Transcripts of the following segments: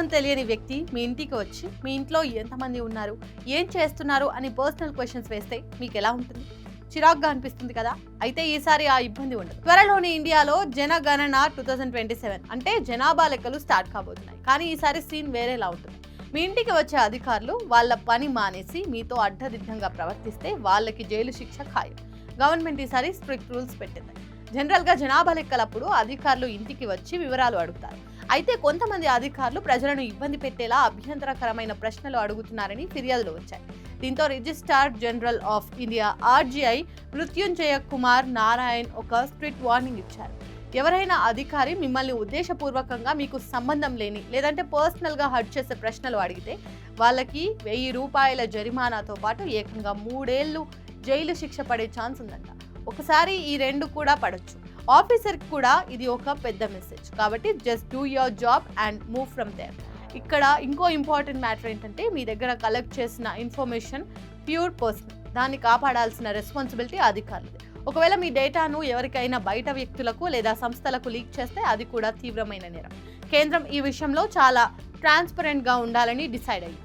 మొహం తెలియని వ్యక్తి మీ ఇంటికి వచ్చి మీ ఇంట్లో ఎంతమంది ఉన్నారు, ఏం చేస్తున్నారు అని పర్సనల్ క్వశ్చన్స్ వేస్తే మీకు ఎలా ఉంటుంది? చిరాగ్గా అనిపిస్తుంది కదా. అయితే ఈసారి ఆ ఇబ్బంది ఉండదు. త్వరలోని ఇండియాలో జనగణన 2027 అంటే జనాభా లెక్కలు స్టార్ట్ కాబోతున్నాయి. కానీ ఈసారి సీన్ వేరేలా ఉంటుంది. మీ ఇంటికి వచ్చే అధికారులు వాళ్ళ పని మానేసి మీతో అడ్డదిడ్డంగా ప్రవర్తిస్తే వాళ్ళకి జైలు శిక్ష ఖాయం. గవర్నమెంట్ ఈసారి స్ట్రిక్ట్ రూల్స్ పెట్టింది. జనరల్గా జనాభా లెక్కలప్పుడు అధికారులు ఇంటికి వచ్చి వివరాలు అడుగుతారు. అయితే కొంతమంది అధికారులు ప్రజలను ఇబ్బంది పెట్టేలా అభ్యంతరకరమైన ప్రశ్నలు అడుగుతున్నారని ఫిర్యాదులు వచ్చాయి. దీంతో registrar general of India RGI Mrityunjay Kumar Narayan ఒక స్ట్రిక్ట్ వార్నింగ్ ఇచ్చారు. ఎవరైనా అధికారి మిమ్మల్ని ఉద్దేశపూర్వకంగా మీకు సంబంధం లేని లేదంటే పర్సనల్గా హర్ట్ చేసే ప్రశ్నలు అడిగితే వాళ్ళకి 1000 రూపాయల జరిమానాతో పాటు ఏకంగా 3 ఏళ్లు జైలు శిక్ష పడే ఛాన్స్ ఉందంట. ఒకసారి ఈ 2 కూడా పడొచ్చు. ఆఫీసర్కి కూడా ఇది ఒక పెద్ద మెసేజ్. కాబట్టి just do your job and move from there. ఇక్కడ ఇంకో ఇంపార్టెంట్ మ్యాటర్ ఏంటంటే మీ దగ్గర కలెక్ట్ చేసిన ఇన్ఫర్మేషన్ ప్యూర్ పర్సనల్. దాన్ని కాపాడాల్సిన రెస్పాన్సిబిలిటీ అధికారులది. ఒకవేళ మీ డేటాను ఎవరికైనా బయట వ్యక్తులకు లేదా సంస్థలకు లీక్ చేస్తే అది కూడా తీవ్రమైన నేరం. కేంద్రం ఈ విషయంలో చాలా ట్రాన్స్పరెంట్గా ఉండాలని డిసైడ్ అయ్యింది.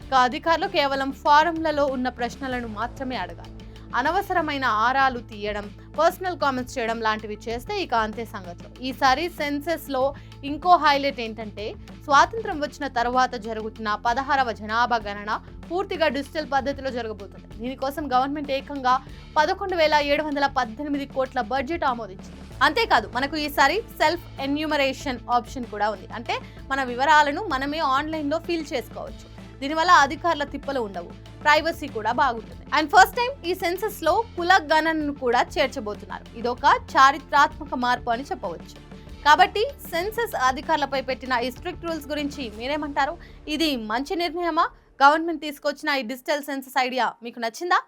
ఇక అధికారులు కేవలం ఫారంలలో ఉన్న ప్రశ్నలను మాత్రమే అడగాలి. అనవసరమైన ఆరాలు తీయడం, పర్సనల్ కామెంట్స్ చేయడం లాంటివి చేస్తే ఇక అంతే సంగతులు. ఈసారి సెన్సెస్లో ఇంకో హైలైట్ ఏంటంటే స్వాతంత్రం వచ్చిన తర్వాత జరుగుతున్న 16వ జనాభా గణన పూర్తిగా డిజిటల్ పద్ధతిలో జరగబోతుంది. దీనికోసం గవర్నమెంట్ ఏకంగా 11,718 కోట్ల బడ్జెట్ ఆమోదించింది. అంతేకాదు మనకు ఈసారి సెల్ఫ్ ఎన్యూమరేషన్ ఆప్షన్ కూడా ఉంది. అంటే మన వివరాలను మనమే ఆన్లైన్లో ఫిల్ చేసుకోవచ్చు. దీనివల్ల అధికారుల తిప్పలు ఉండవు, ప్రైవసీ కూడా బాగుంటుంది. అండ్ ఫస్ట్ టైం ఈ సెన్సస్ లో కుల గణనను కూడా చేర్చబోతున్నారు. ఇదొక చారిత్రాత్మక మార్పు అని చెప్పవచ్చు. కాబట్టి సెన్సస్ అధికారులపై పెట్టిన ఈ స్ట్రిక్ట్ రూల్స్ గురించి మీరేమంటారు? ఇది మంచి నిర్ణయమా? గవర్నమెంట్ తీసుకొచ్చిన ఈ డిజిటల్ సెన్సస్ ఐడియా మీకు నచ్చిందా?